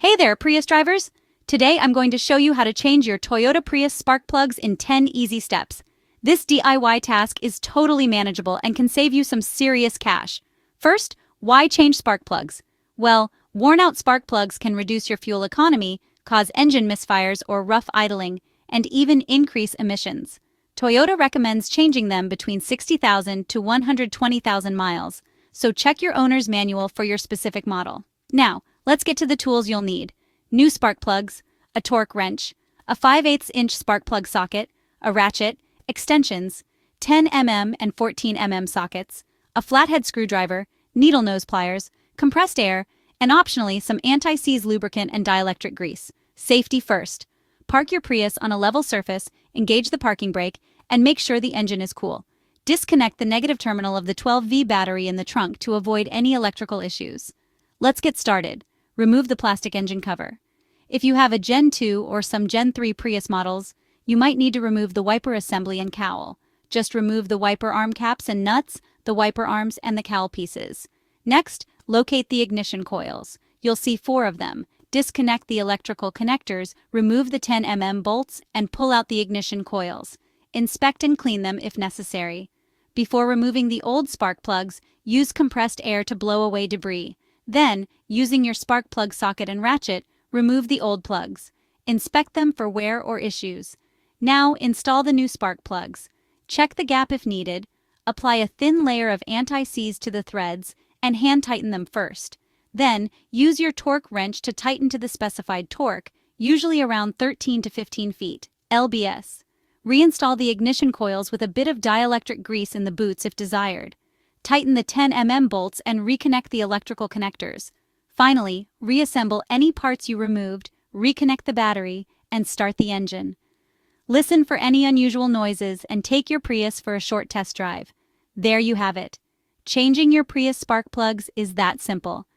Hey there, Prius drivers! Today I'm going to show you how to change your Toyota Prius spark plugs in 10 easy steps. This DIY task is totally manageable and can save you some serious cash. First, why change spark plugs? Well, worn-out spark plugs can reduce your fuel economy, cause engine misfires or rough idling, and even increase emissions. Toyota recommends changing them between 60,000 to 120,000 miles, so check your owner's manual for your specific model. Now, let's get to the tools you'll need. New spark plugs, a torque wrench, a 5/8" spark plug socket, a ratchet, extensions, 10mm and 14mm sockets, a flathead screwdriver, needle nose pliers, compressed air, and optionally some anti-seize lubricant and dielectric grease. Safety first. Park your Prius on a level surface, engage the parking brake, and make sure the engine is cool. Disconnect the negative terminal of the 12V battery in the trunk to avoid any electrical issues. Let's get started. Remove the plastic engine cover. If you have a Gen 2 or some Gen 3 Prius models, you might need to remove the wiper assembly and cowl. Just remove the wiper arm caps and nuts, the wiper arms, and the cowl pieces. Next, locate the ignition coils. You'll see 4 of them. Disconnect the electrical connectors, remove the 10mm bolts, and pull out the ignition coils. Inspect and clean them if necessary. Before removing the old spark plugs, use compressed air to blow away debris. Then, using your spark plug socket and ratchet, remove the old plugs. Inspect them for wear or issues. Now, install the new spark plugs. Check the gap if needed. Apply a thin layer of anti-seize to the threads and hand tighten them first. Then, use your torque wrench to tighten to the specified torque, usually around 13 to 15 feet, lbs. Reinstall the ignition coils with a bit of dielectric grease in the boots if desired. Tighten the 10mm bolts and reconnect the electrical connectors. Finally, reassemble any parts you removed, reconnect the battery, and start the engine. Listen for any unusual noises and take your Prius for a short test drive. There you have it. Changing your Prius spark plugs is that simple.